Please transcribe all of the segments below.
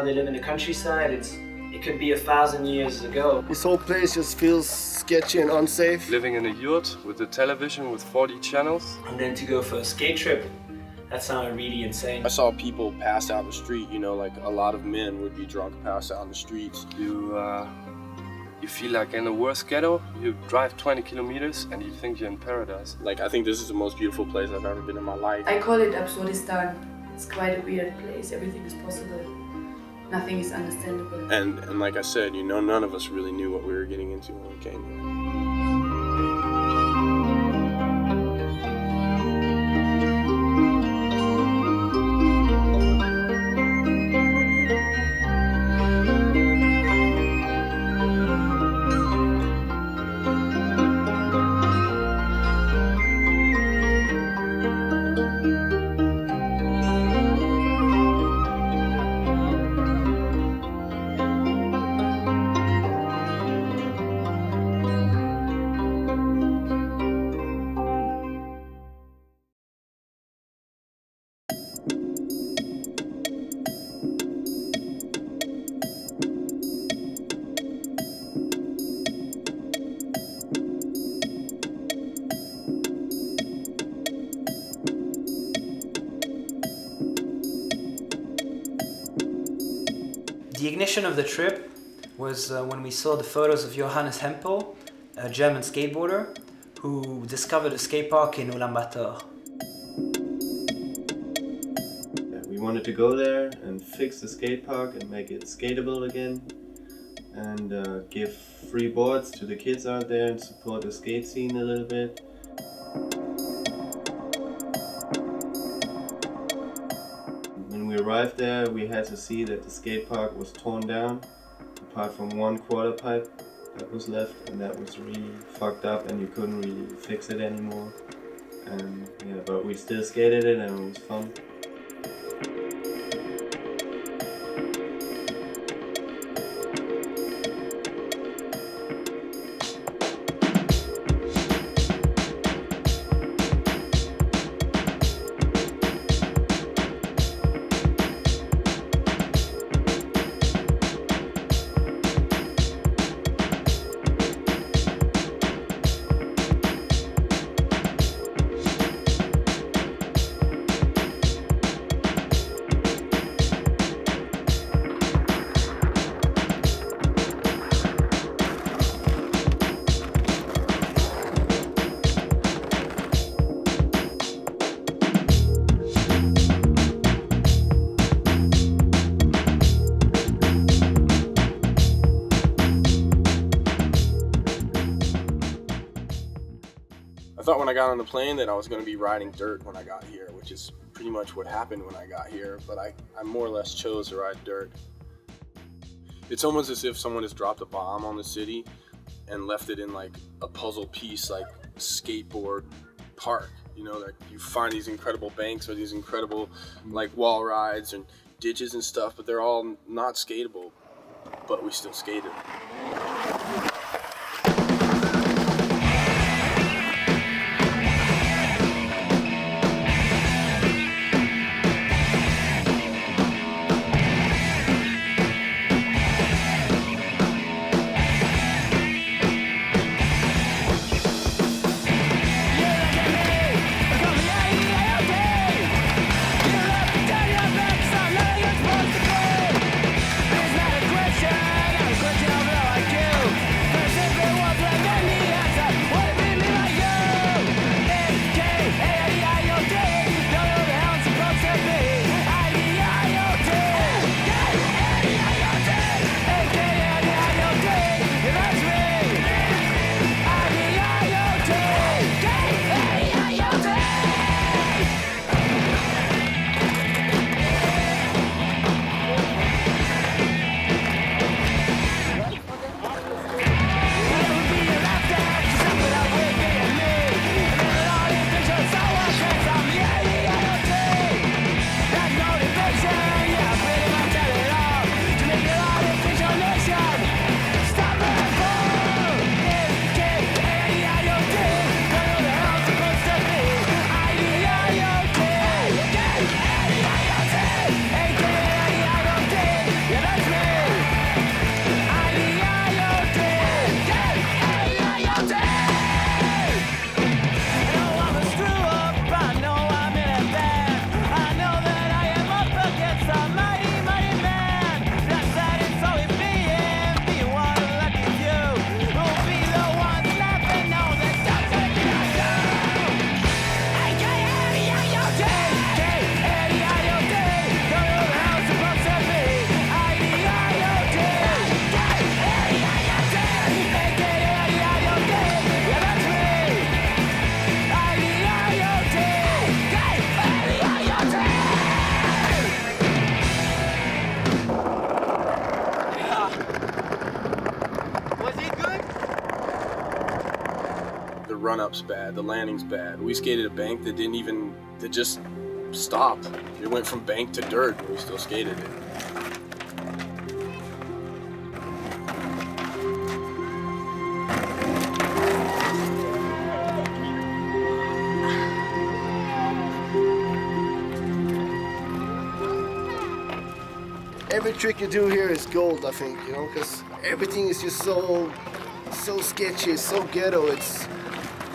now they live in the countryside. It could be 1,000 years ago. This whole place just feels sketchy and unsafe. Living in a yurt with a television with 40 channels. And then to go for a skate trip, that sounded really insane. I saw people pass out in the street, you know, like a lot of men would be drunk, pass out in the streets. You feel like in the worst ghetto. You drive 20 kilometers and you think you're in paradise. Like, I think this is the most beautiful place I've ever been in my life. I call it Absurdistan. It's quite a weird place. Everything is possible. Nothing is understandable. And like I said, you know, none of us really knew what we were getting into when we came here. The ignition of the trip was when we saw the photos of Johannes Hempel, a German skateboarder who discovered a skatepark in Ulaanbaatar. We wanted to go there and fix the skate park and make it skateable again, and give free boards to the kids out there and support the skate scene a little bit. When we arrived there, we had to see that the skate park was torn down, apart from one quarter pipe that was left, and that was really fucked up and you couldn't really fix it anymore. And yeah, but we still skated it and it was fun. I thought when I got on the plane that I was going to be riding dirt when I got here, which is pretty much what happened when I got here, but I more or less chose to ride dirt. It's almost as if someone has dropped a bomb on the city and left it in like a puzzle piece, like skateboard park. You know, like you find these incredible banks or these incredible like wall rides and ditches and stuff, but they're all not skatable, but we still skated. Question of love. the run-up's bad, the landing's bad. We skated a bank that just stopped. It went from bank to dirt, and we still skated it. Every trick you do here is gold, I think, you know, because everything is just so sketchy, so ghetto.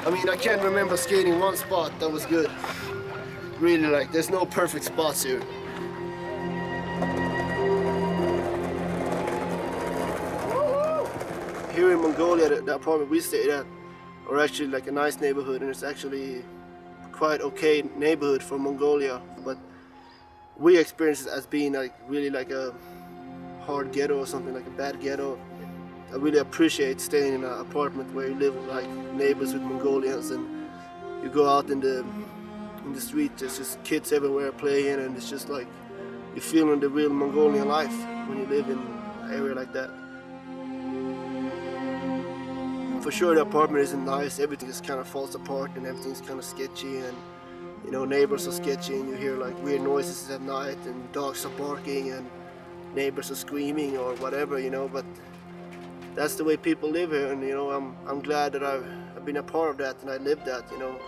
I mean, I can't remember skating one spot that was good. Really, like, there's no perfect spots here. Here in Mongolia, the apartment we stayed at are actually like a nice neighborhood, and it's actually quite okay neighborhood for Mongolia, but we experience it as being like really like a hard ghetto or something, like a bad ghetto. I really appreciate staying in an apartment where you live with like neighbors with Mongolians, and you go out in the street, there's just kids everywhere playing, and it's just like you're feeling the real Mongolian life when you live in an area like that. For sure the apartment isn't nice, everything just kind of falls apart and everything's kind of sketchy, and you know, neighbors are sketchy, and you hear like weird noises at night, and dogs are barking, and neighbors are screaming or whatever, you know. But that's the way people live here, and you know, I'm glad that I've been a part of that and I lived that, you know.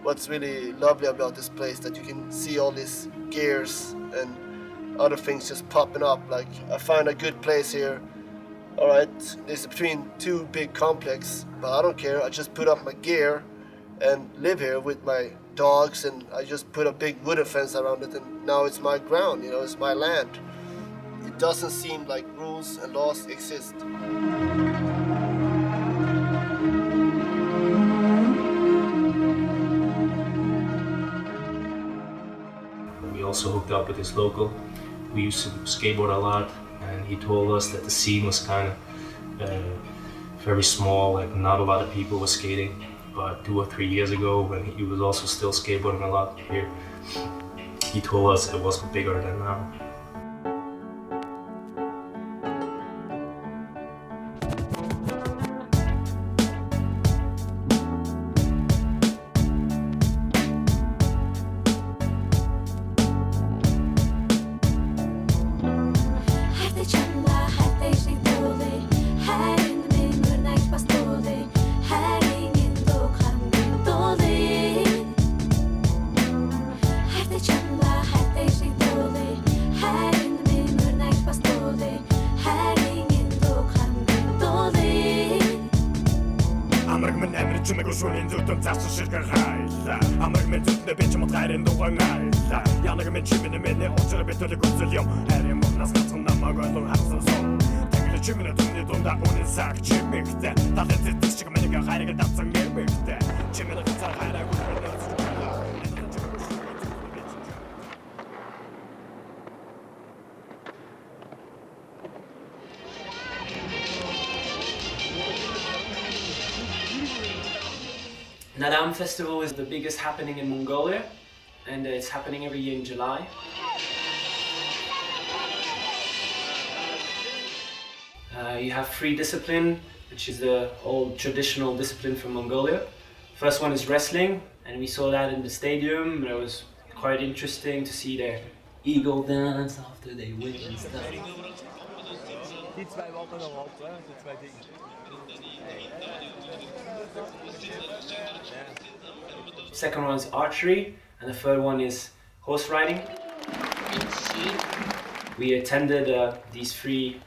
What's really lovely about this place that you can see all these gears and other things just popping up. Like, I find a good place here. All right, it's between two big complexes, but I don't care. I just put up my gear and live here with my dogs, and I just put a big wooden fence around it, and now it's my ground, you know, it's my land. It doesn't seem like rules and laws exist. We also hooked up with this local. We used to skateboard a lot, and he told us that the scene was kind of very small, like not a lot of people were skating. But 2 or 3 years ago, when he was also still skateboarding a lot here, he told us it was bigger than now. Nadam Festival is the biggest happening in Mongolia, and it's happening every year in July. You have free discipline, which is the old traditional discipline from Mongolia. First one is wrestling, and we saw that in the stadium. It was quite interesting to see their eagle dance after they win and stuff. Second one is archery, and the third one is horse riding. We attended these three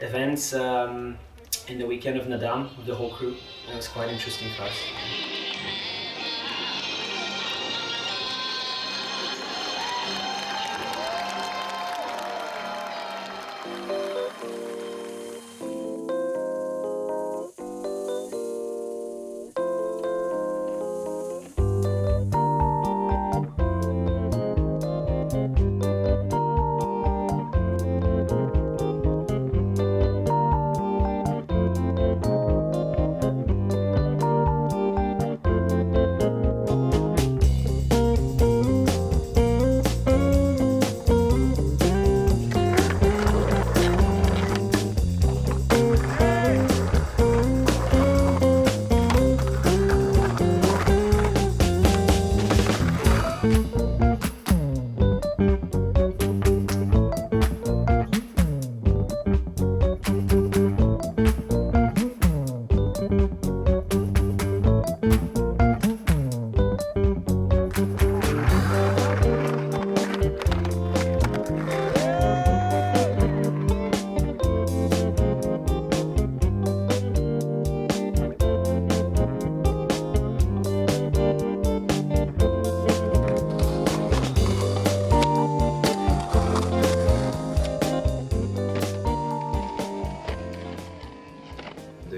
events in the weekend of Nadam with the whole crew, and it was quite interesting for us.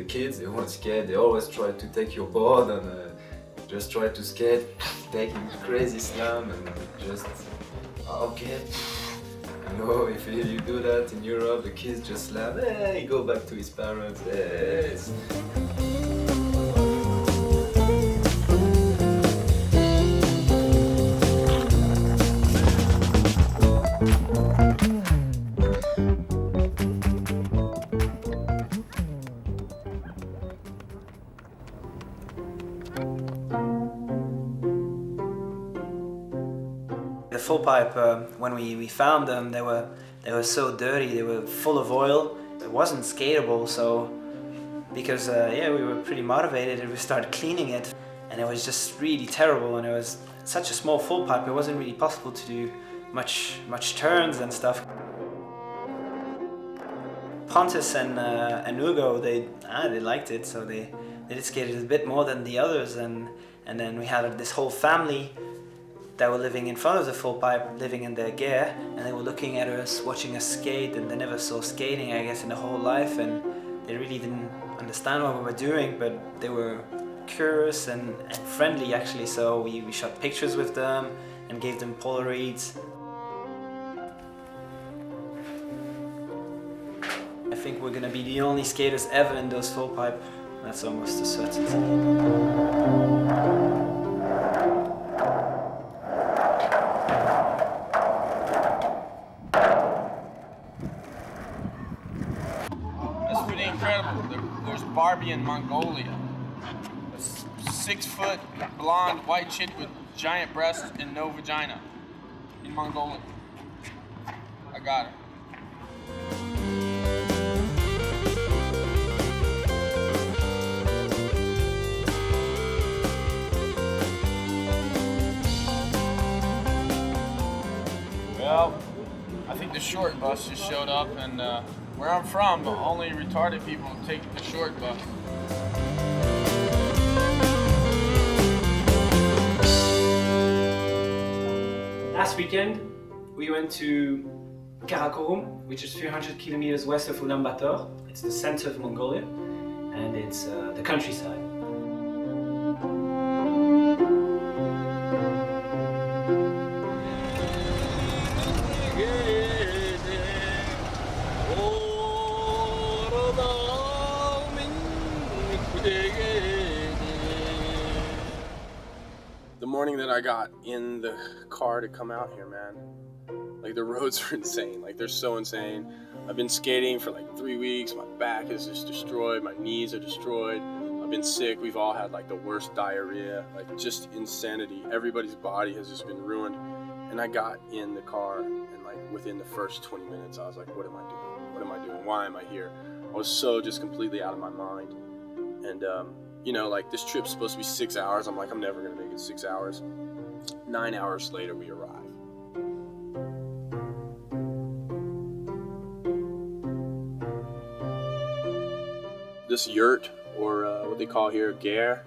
Kids, they want to skate, they always try to take your board and just try to skate, taking crazy slam and just, okay. You know, if you do that in Europe, the kids just slam, hey, go back to his parents, hey. The full pipe, when we found them, they were so dirty. They were full of oil. It wasn't skatable, so because we were pretty motivated, and we started cleaning it, and it was just really terrible. And it was such a small full pipe. It wasn't really possible to do much turns and stuff. Pontus and Ugo, they liked it, so they did skate it a bit more than the others, and then we had this whole family that were living in front of the full pipe, living in their gear, and they were looking at us, watching us skate, and they never saw skating, I guess, in their whole life, and they really didn't understand what we were doing, but they were curious and friendly, actually, so we shot pictures with them and gave them Polaroids. I think we're gonna be the only skaters ever in those full pipe. That's almost a certainty. There's Barbie in Mongolia. A 6-foot blonde white chick with giant breasts and no vagina in Mongolia. I got her. Well, I think the short bus just showed up, and where I'm from, only retarded people take the short bus. Last weekend, we went to Carhartt, which is 300 kilometers west of Ulaanbaatar. It's the center of Mongolia, and it's the countryside. moment I got in the car to come out here, man, like the roads are insane. Like they're so insane. I've been skating for like 3 weeks. My back is just destroyed. My knees are destroyed. I've been sick. We've all had like the worst diarrhea, like just insanity. Everybody's body has just been ruined. And I got in the car, and like within the first 20 minutes, I was like, what am I doing? What am I doing? Why am I here? I was so just completely out of my mind. And, you know, like this trip's supposed to be 6 hours. I'm like, I'm never going to make it 6 hours. 9 hours later, we arrive. This yurt, or what they call here, ger,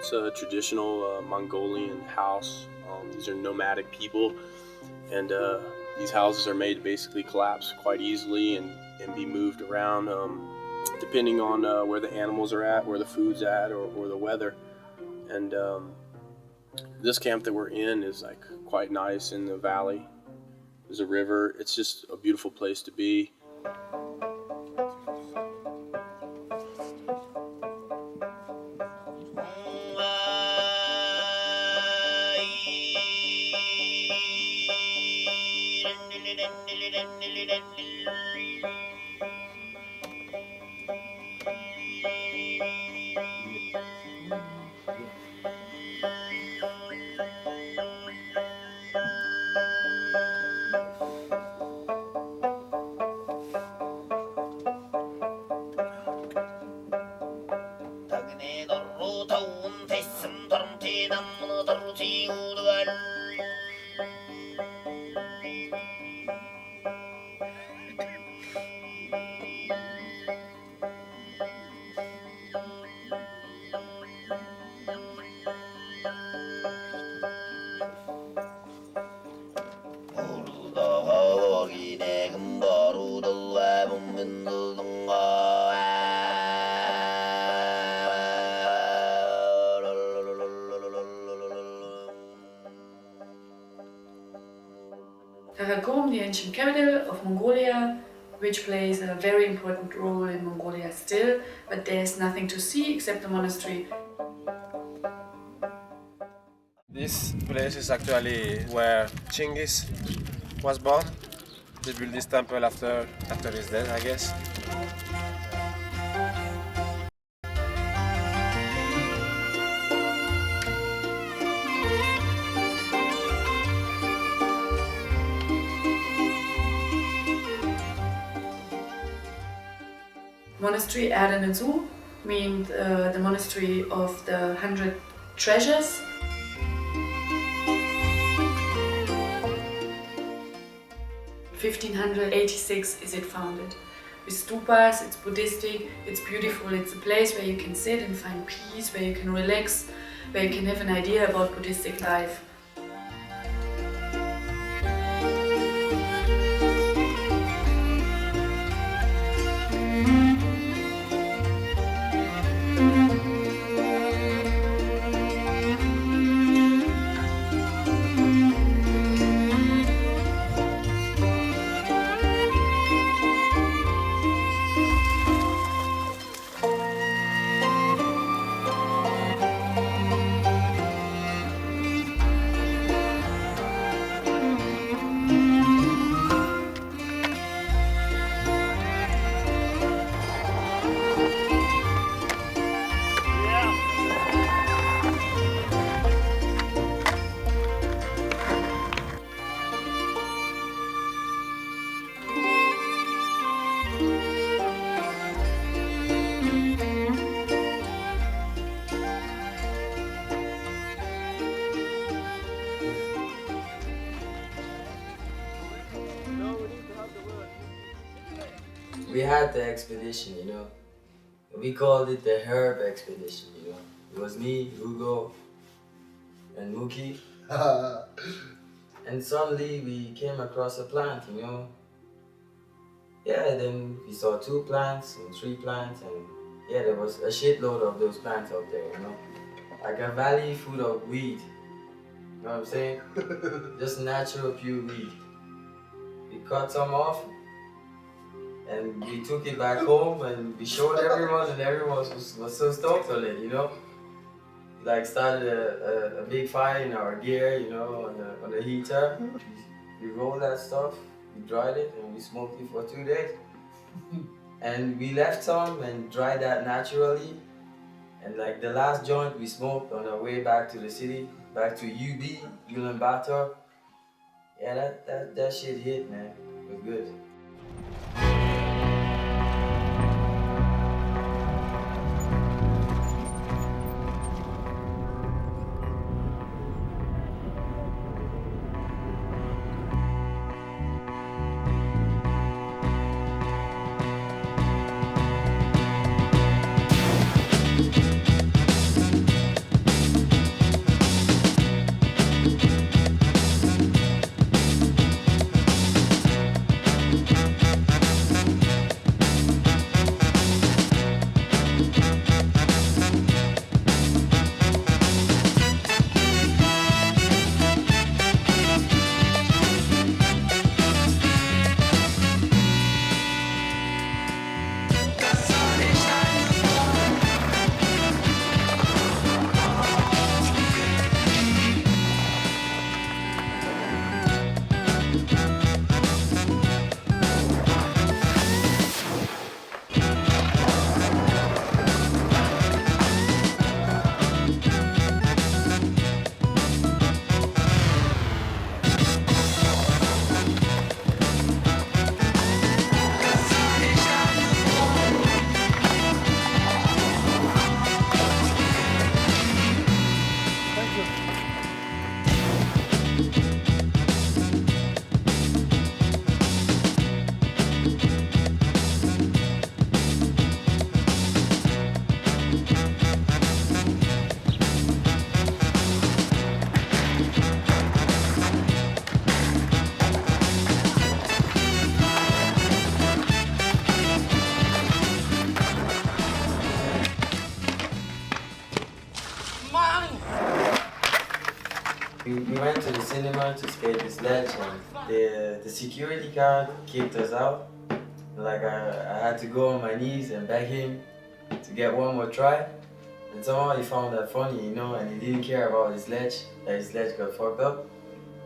it's a traditional Mongolian house. These are nomadic people, and these houses are made to basically collapse quite easily and be moved around depending on where the animals are at, where the food's at, or the weather. And this camp that we're in is like quite nice in the valley. There's a river. It's just a beautiful place to be. Karakorum, the ancient capital of Mongolia, which plays a very important role in Mongolia still, but there's nothing to see except the monastery. This place is actually where Genghis was born. They built this temple after his death, I guess. Monastery Erdenetsu means the monastery of the 100 treasures. In 1586 is it founded. With stupas, it's Buddhistic, it's beautiful, it's a place where you can sit and find peace, where you can relax, where you can have an idea about Buddhistic life. We had the expedition, you know. We called it the herb expedition, you know. It was me, Hugo, and Mookie. And suddenly we came across a plant, you know. Yeah, then we saw 2 plants and 3 plants, and yeah, there was a shitload of those plants out there, you know. Like a valley full of weed. You know what I'm saying? Just natural, pure weed. We cut some off, and we took it back home and we showed everyone, and everyone was so stoked on it, you know. like started a big fire in our gear, you know, on the heater. We rolled that stuff, we dried it, and we smoked it for 2 days. And we left some and dried that naturally. And like the last joint we smoked on our way back to the city, back to Ulaanbaatar. Yeah, that shit hit, man. It was good. We went to the cinema to skate this ledge, and the security guard kicked us out. Like I had to go on my knees and beg him to get one more try. And somehow he found that funny, you know, and he didn't care about his ledge, that his ledge got fucked up.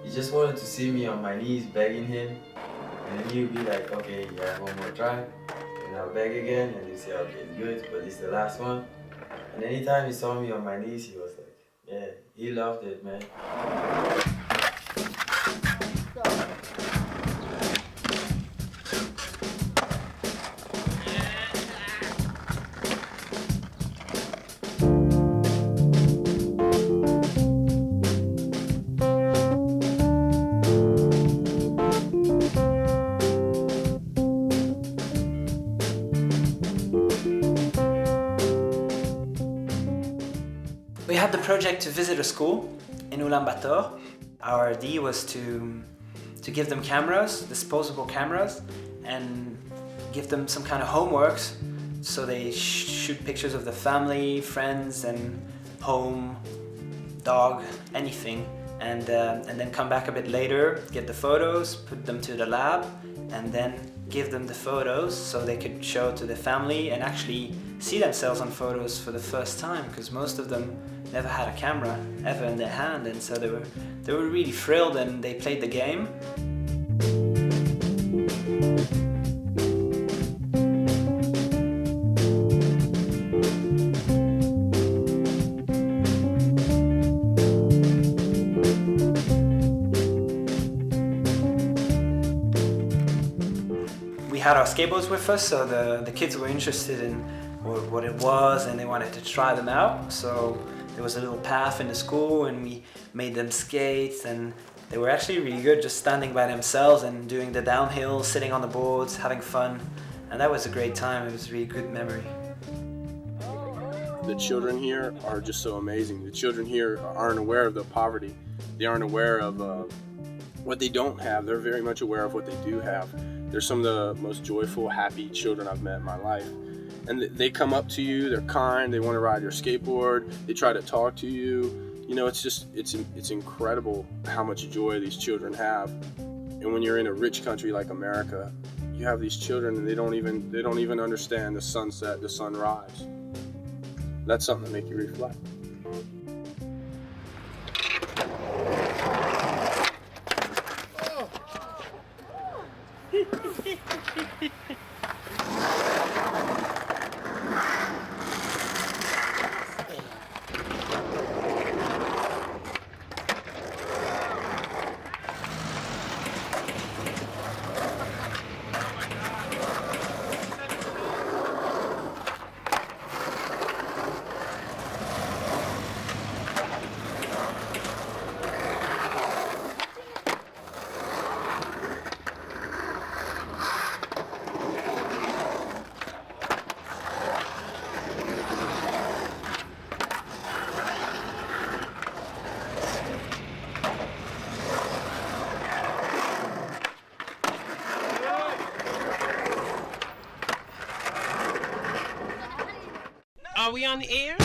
He just wanted to see me on my knees begging him, and then he'd be like, okay, you have one more try. And I'll beg again, and he'd say, okay, it's good, but it's the last one. And anytime he saw me on my knees, he was like, yeah, he loved it, man. We had the project to visit a school in Ulaanbaatar. Our idea was to give them cameras, disposable cameras, and give them some kind of homeworks so they shoot pictures of the family, friends, and home, dog, anything, and then come back a bit later, get the photos, put them to the lab, and then give them the photos so they could show to the family and actually see themselves on photos for the first time, because most of them never had a camera ever in their hand, and so they were really thrilled and they played the game. We had our skateboards with us, so the kids were interested in what it was and they wanted to try them out. So there was a little path in the school and we made them skate, and they were actually really good, just standing by themselves and doing the downhill, sitting on the boards, having fun. And that was a great time. It was a really good memory. The children here are just so amazing. The children here aren't aware of the poverty. They aren't aware of what they don't have. They're very much aware of what they do have. They're some of the most joyful, happy children I've met in my life. And they come up to you, they're kind, they want to ride your skateboard, they try to talk to you. You know, it's incredible how much joy these children have. And when you're in a rich country like America, you have these children and they don't even understand the sunset, the sunrise. That's something to make you reflect. Are we on the air?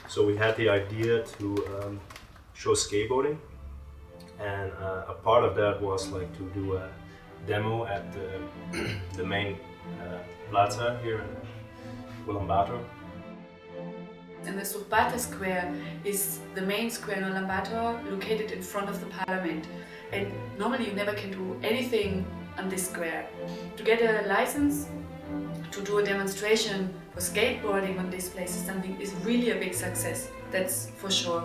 So we had the idea to show skateboarding, and a part of that was like to do a demo at the main plaza here in Ulaanbaatar. And the Ulaanbaatar Square is the main square in Ulaanbaatar, located in front of the parliament. And normally you never can do anything on this square. To get a license to do a demonstration for skateboarding on this place is really a big success, that's for sure.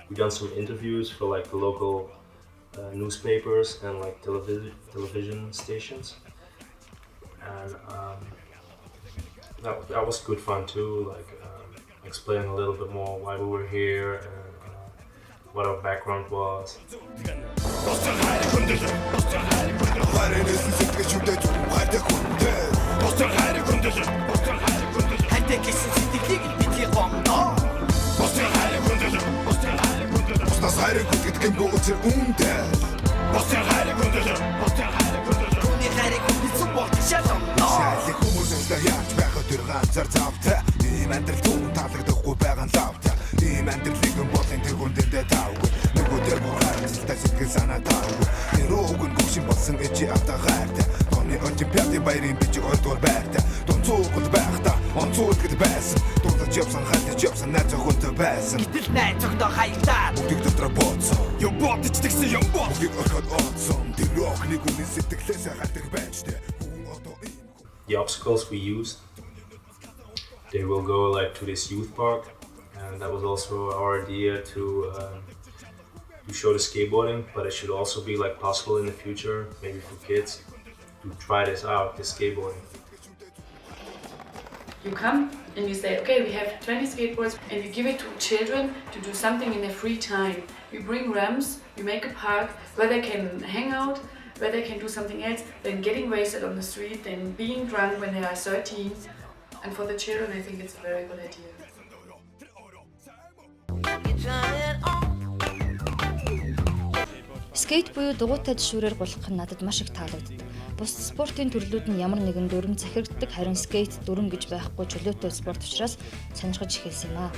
We've done some interviews for like the local newspapers and like television stations, and that was good fun too, like explaining a little bit more why we were here and what our background was. The obstacles we used they will go like to this youth park, and that was also our idea to show the skateboarding, but it should also be like possible in the future, maybe for kids, to try this out, this skateboarding. You come and you say, okay, we have 20 skateboards, and you give it to children to do something in their free time. You bring ramps, you make a park where they can hang out, where they can do something else than getting wasted on the street, than being drunk when they are 13. And for the children, I think it's a very good idea. Скейт буюу дугуйтай жишүүрээр гулгах нь надад маш их таалагддаг. Бус спортын төрлүүд нь ямар нэгэн дүрм захирагддаг, харин скейт дүрм гэж байхгүй чөлөөтэй спорт учраас сонирхож эхэлсэн юм аа.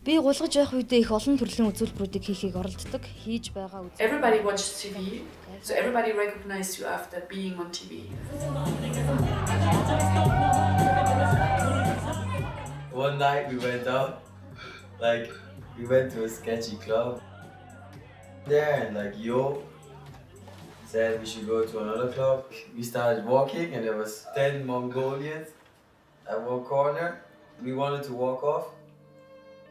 Би гулгаж байх үедээ их олон төрлийн үзүүлбэрүүдийг хийхийг оролддог. Хийж байгаа үзүүлбэр. Everybody watches TV, so everybody recognizes you after being on TV. One night we went out, like we went to a sketchy club there, and like Yo said we should go to another club. We started walking and there was 10 Mongolians at one corner. We wanted to walk off,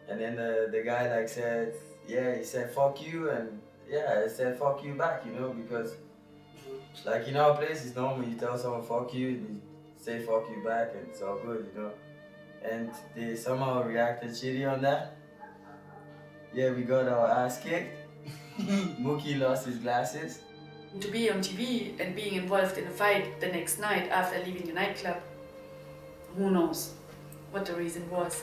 and then the guy like said, yeah, he said fuck you, and yeah, I said fuck you back, you know, because like in our place it's normal, you tell someone fuck you and you say fuck you back and it's all good, you know. And they somehow reacted shitty on that. Yeah, we got our ass kicked. Mookie lost his glasses. To be on TV and being involved in a fight the next night after leaving a nightclub, who knows what the reason was.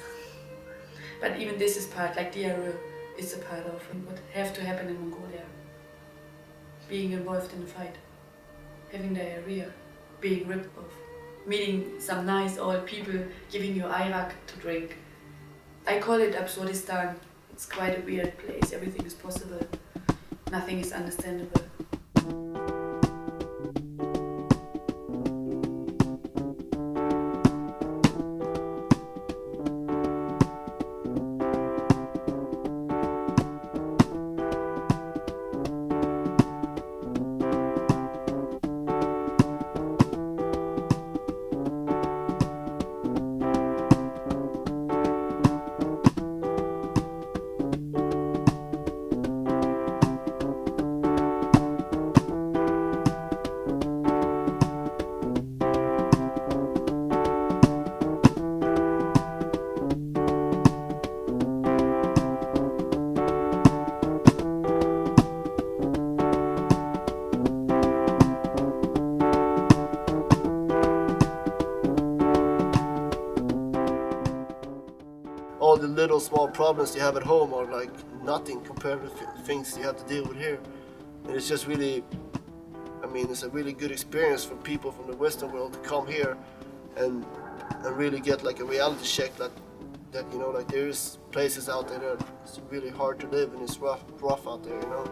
But even this is part, like diarrhea is a part of what have to happen in Mongolia. Being involved in a fight, having diarrhea, being ripped off, meeting some nice old people giving you arak to drink. I call it Absurdistan. It's quite a weird place. Everything is possible. Nothing is understandable. All the little small problems you have at home are like nothing compared to things you have to deal with here. And it's just really, I mean, it's a really good experience for people from the Western world to come here and really get like a reality check that you know, like there's places out there that it's really hard to live and it's rough out there, you know.